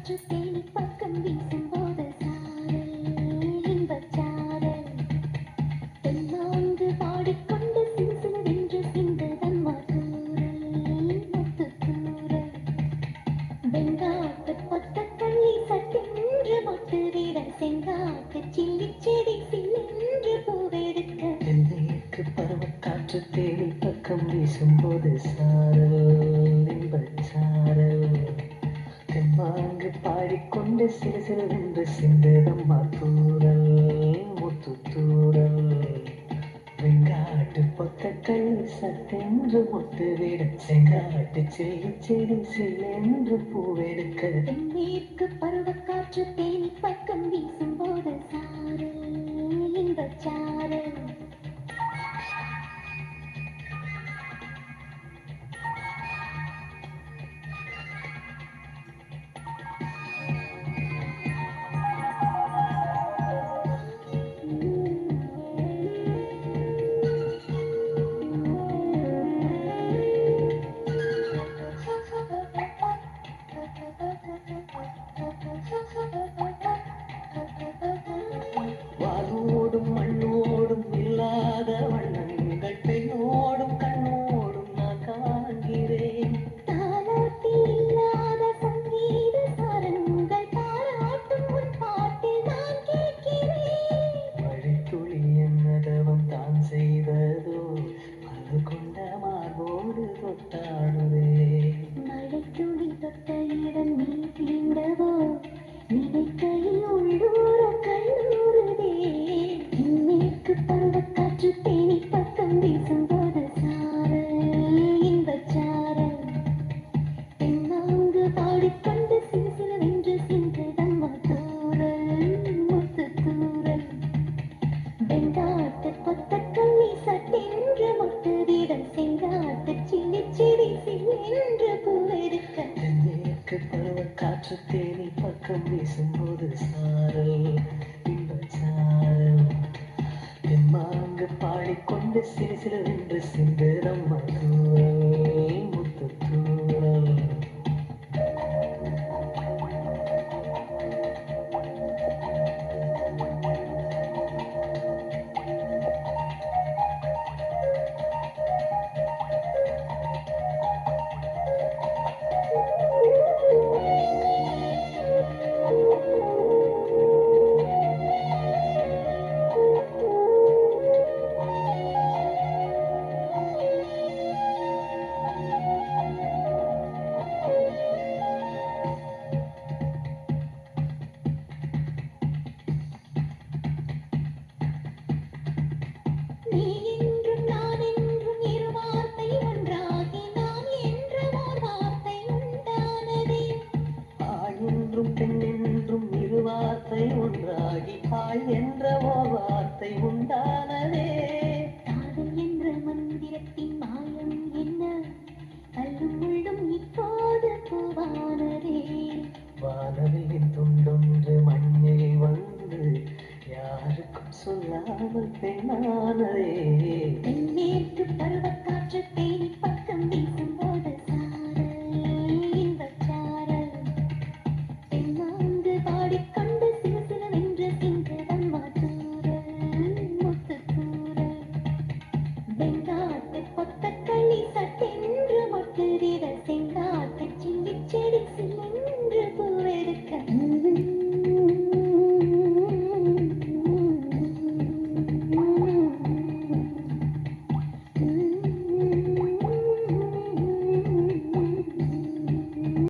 காற்று தேனி பக்கம் வீசும்போது சாரல் இன்பச் சாரல் தென்னாங்கு பாடிக்கொண்டு சிலுசிலுவென்று சிந்துதம்மா தூறல் முத்துத் தூறல் வெங்காட்டுப் பொத்தக்கள்ளி சட்டென்று மொட்டு விட செங்காட்டுச் சில்லிச் செடி சில்லென்று பூவெடுக்க தென்மேற்கு பருவக்காற்று தேனி பக்கம் வீசும்போது சாரல் இன்பச் சாரல் தெம்மாங்கு பாடிக்கொண்டு சிலுசிலுவென்று சிந்துதம்மா தூறல் முத்துத் தூறல் வெங்காட்டு பொத்தக்கல் சத்தென்று முட்டுவிட செங்காட்டு செடி சில்லென்று பூவெடுக்க தென்மேற்கு பருவக்காற்று தேனி பக்கம் வீசும்போது சாரல் இன்பச் சாரல் வானோடும் மண்ணோடும் இல்லாத வண்ணங்கள் பெண்ணோடும் கண்ணோடும் நான் காண்கிறேன் தாலாட்டில் இல்லாத சங்கீத சாரங்கள் தாலாட்டும் உன் பாட்டில் நான் கேட்கிறேன் மழைத்துளி என்னதவம் தான் செய்ததோ அது கொண்ட மார்போடு தொட்டாடுதே மழைத்துளி தொட்ட இடம் நீ தீண்டவோ நினைக்கையில் உள்ளூர கல்லூருதே தென்மேற்கு பருவக்காற்று தேனி பக்கம் வீசும்போது சாரல் இன்பச் சாரல் தென்னாங்கு பாடிக்கொண்டு சிலுசிலுவென்று சிந்துதம்மா தூறல் முத்துத் தூறல் வெங்காட்டுப் பொத்தக்கள்ளி சட்டென்று மொட்டு விட செங்காட்டுச் சில்லிச் செடி சில்லென்று பூவெடுக்க தென்மேற்கு பருவக்காற்று தேனி பக்கம் வீசும்போது சாரல் இன்பச் சாரல் தெம்மாங்கு பாடிக்கொண்டு சிலுசிலுவென்று சிந்துதம்மா தூறல் முத்துத் தூறல் நீ என்றும் நான் என்றும் இரு வார்த்தை ஒன்றாகி நான் என்ற ஓர் வார்த்தை உண்டானதே ஆண் என்றும் பெண் என்றும் இரு வார்த்தை ஒன்றாகி ஆய் என்ற ஓர் வார்த்தை உண்டானதே காதல் என்ற மந்திரத்தின் மாயம் என்ன கல்லும் முள்ளும் இப்போது பூவானதே வானவில்லின் துண்டொன்று மண்ணில் வந்து யாருக்கும் சொல்லாமல் பெண்ணானதே